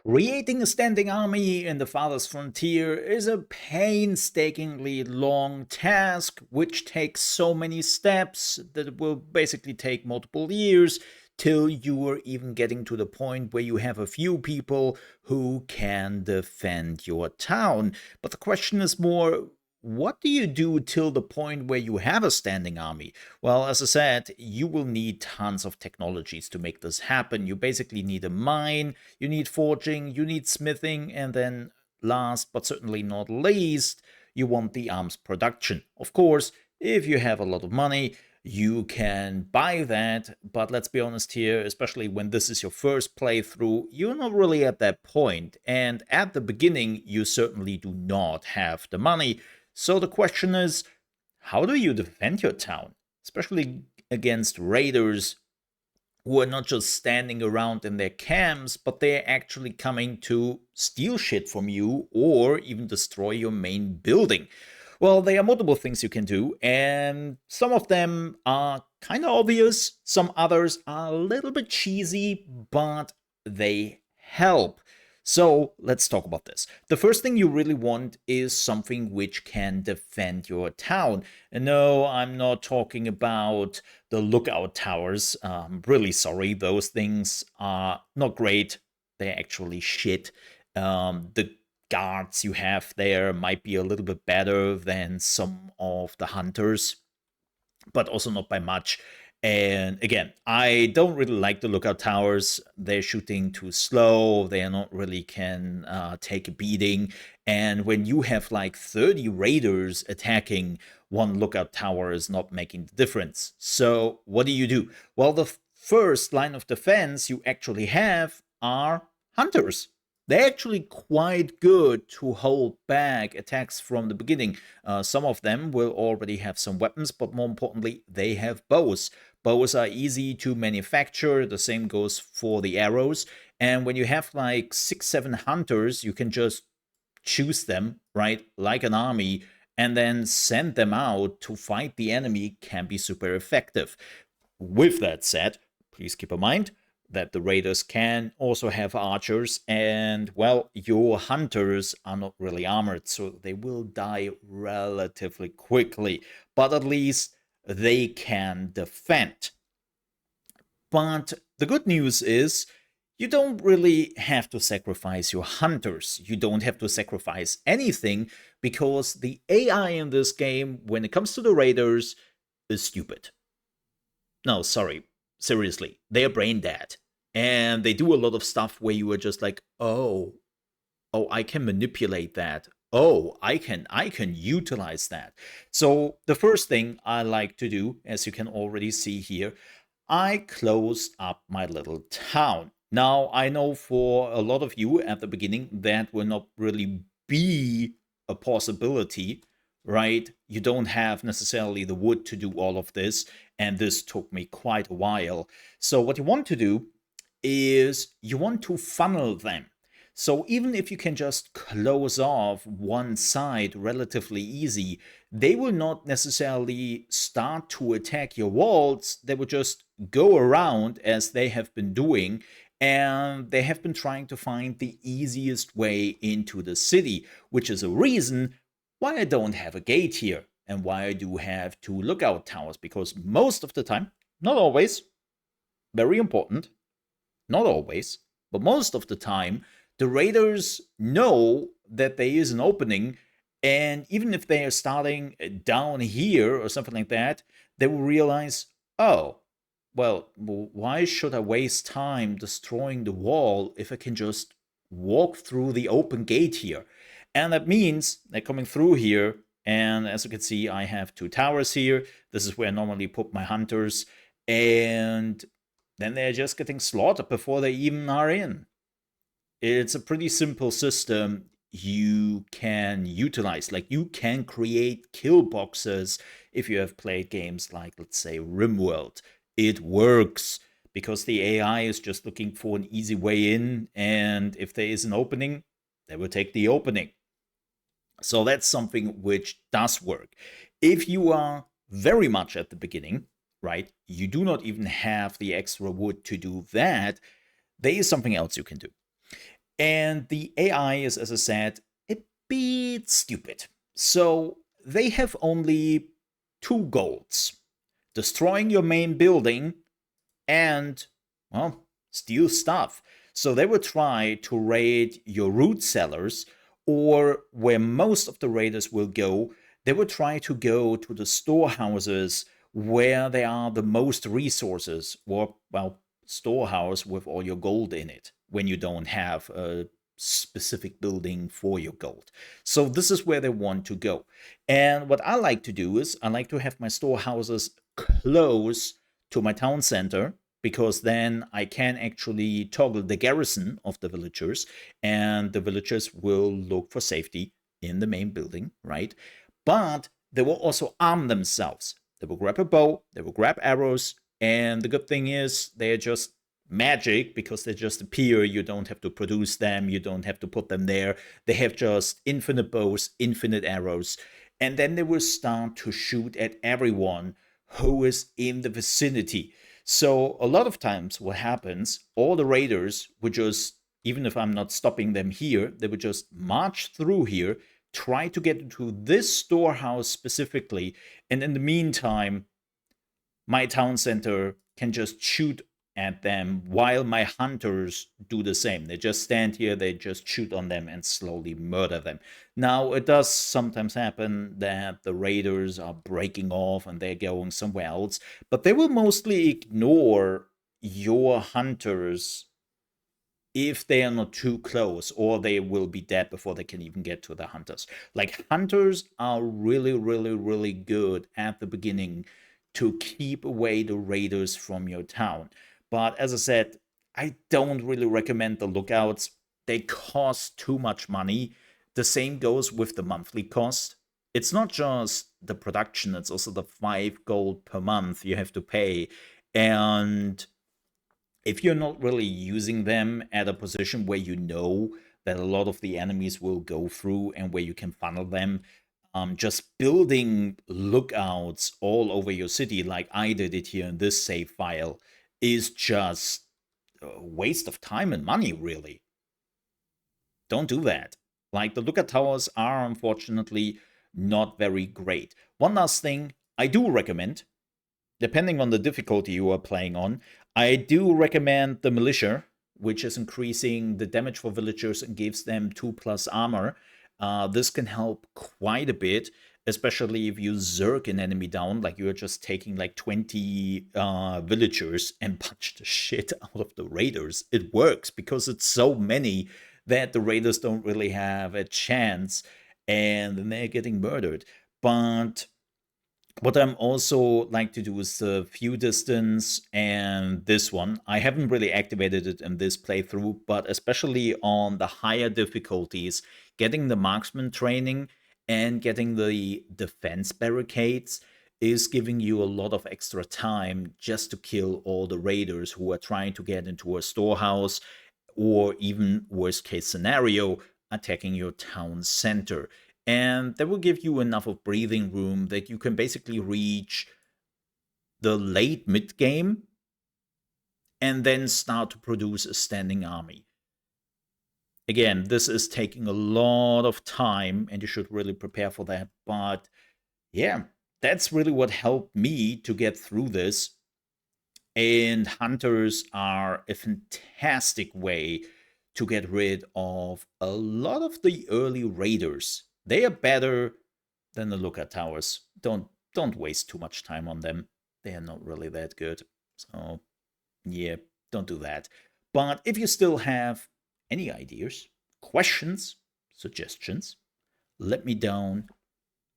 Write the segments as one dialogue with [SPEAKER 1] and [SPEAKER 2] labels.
[SPEAKER 1] Creating a standing army in the Farthest Frontier is a painstakingly long task, which takes so many steps that it will basically take multiple years till you are even getting to the point where you have a few people who can defend your town. But the question is more, what do you do till the point where you have a standing army? Well, as I said, you will need tons of technologies to make this happen. You basically need a mine, you need forging, you need smithing, and then last but certainly not least, you want the arms production. Of course, if you have a lot of money, you can buy that, but let's be honest here, especially when this is your first playthrough, you're not really at that point, and at the beginning, you certainly do not have the money. So the question is, how do you defend your town, especially against raiders who are not just standing around in their camps, but they're actually coming to steal shit from you or even destroy your main building? Well, there are multiple things you can do, and some of them are kind of obvious, some others are a little bit cheesy, but they help. So let's talk about this. The first thing you really want is something which can defend your town. And no, I'm not talking about the lookout towers. I'm really sorry, those things are not great. They're actually shit. The guards you have there might be a little bit better than some of the hunters, but also not by much. And again, I don't really like the lookout towers. They're shooting too slow. They are not really can take a beating. And when you have like 30 raiders attacking, one lookout tower is not making the difference. So what do? Well, the first line of defense you actually have are hunters. They're actually quite good to hold back attacks from the beginning. Some of them will already have some weapons, but more importantly, they have bows. Bows are easy to manufacture. The same goes for the arrows. And when you have like 6, 7 hunters, you can just choose them, right, like an army, and then send them out to fight the enemy can be super effective. With that said, please keep in mind that the raiders can also have archers, and well, your hunters are not really armored, so they will die relatively quickly, but at least they can defend. But the good news is you don't really have to sacrifice your hunters. You don't have to sacrifice anything because the AI in this game, when it comes to the raiders, is stupid. No, sorry, seriously, they're brain dead. And they do a lot of stuff where you are just like, oh, I can manipulate that. Oh, I can utilize that. So the first thing I like to do, as you can already see here, I closed up my little town. Now, I know for a lot of you at the beginning that will not really be a possibility, right? You don't have necessarily the wood to do all of this, and this took me quite a while. So what you want to do is you want to funnel them. So even if you can just close off one side relatively easy, they will not necessarily start to attack your walls. They will just go around as they have been doing, and they have been trying to find the easiest way into the city, which is a reason why I don't have a gate here and why I do have 2 lookout towers, because most of the time, not always, very important, not always, but most of the time, the raiders know that there is an opening, and even if they are starting down here or something like that, they will realize, oh, well, why should I waste time destroying the wall if I can just walk through the open gate here? And that means they're coming through here, and as you can see, I have 2 towers here. This is where I normally put my hunters, and then they're just getting slaughtered before they even are in. It's a pretty simple system you can utilize. Like, you can create kill boxes if you have played games like, let's say, RimWorld. It works because the AI is just looking for an easy way in, and if there is an opening, they will take the opening. So that's something which does work. If you are very much at the beginning, right, you do not even have the extra wood to do that, there is something else you can do. And the AI is, as I said, a bit stupid. So they have only two goals: destroying your main building and, well, steal stuff. So they will try to raid your root cellars, or where most of the raiders will go, they will try to go to the storehouses where there are the most resources, or, well, storehouse with all your gold in it when you don't have a specific building for your gold. So this is where they want to go. And what I like to do is I like to have my storehouses close to my town center, because then I can actually toggle the garrison of the villagers, and the villagers will look for safety in the main building, right? But they will also arm themselves. They will grab a bow, they will grab arrows, and the good thing is they're just magic, because they just appear. You don't have to produce them, you don't have to put them there. They have just infinite bows, infinite arrows, and then they will start to shoot at everyone who is in the vicinity. So a lot of times what happens, all the raiders would just, even if I'm not stopping them here, they would just march through here, try to get into this storehouse specifically, and in the meantime, my town center can just shoot at them while my hunters do the same. They just stand here, they just shoot on them and slowly murder them. Now, it does sometimes happen that the raiders are breaking off and they're going somewhere else, but they will mostly ignore your hunters if they are not too close, or they will be dead before they can even get to the hunters. Like, hunters are really, really, really good at the beginning to keep away the raiders from your town. But as I said, I don't really recommend the lookouts. They cost too much money. The same goes with the monthly cost. It's not just the production, it's also the 5 gold per month you have to pay. And if you're not really using them at a position where you know that a lot of the enemies will go through and where you can funnel them, just building lookouts all over your city, like I did it here in this save file, is just a waste of time and money, really. Don't do that. Like, the lookout towers are unfortunately not very great. One last thing I do recommend, depending on the difficulty you are playing on, I do recommend the militia, which is increasing the damage for villagers and gives them 2+ armor. This can help quite a bit, especially if you zerk an enemy down, like you're just taking like 20 villagers and punch the shit out of the raiders. It works because it's so many that the raiders don't really have a chance, and then they're getting murdered. But what I'm also like to do is the few distance and this one. I haven't really activated it in this playthrough, but especially on the higher difficulties, getting the marksman training and getting the defense barricades is giving you a lot of extra time just to kill all the raiders who are trying to get into a storehouse, or even worst case scenario, attacking your town center. And that will give you enough of breathing room that you can basically reach the late mid game and then start to produce a standing army. Again, this is taking a lot of time and you should really prepare for that. But yeah, that's really what helped me to get through this. And hunters are a fantastic way to get rid of a lot of the early raiders. They are better than the lookout towers. Don't waste too much time on them. They are not really that good. So yeah, don't do that. But if you still have any ideas, questions, suggestions, let me down.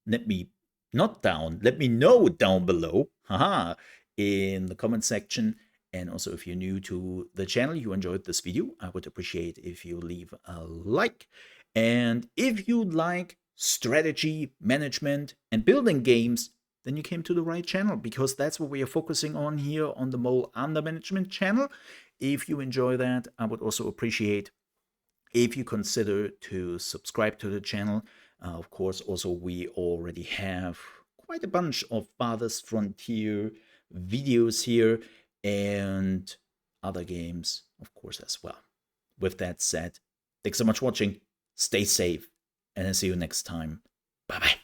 [SPEAKER 1] Let me not down. Let me know down below. Haha, in the comment section. And also, if you're new to the channel, you enjoyed this video, I would appreciate if you leave a like. And if you like strategy, management, and building games, then you came to the right channel, because that's what we are focusing on here on the Mole Under Management channel. If you enjoy that, I would also appreciate if you consider to subscribe to the channel. Of course, also we already have quite a bunch of Farthest Frontier videos here and other games, of course, as well. With that said, Thanks so much for watching. Stay safe, and I'll see you next time. Bye bye.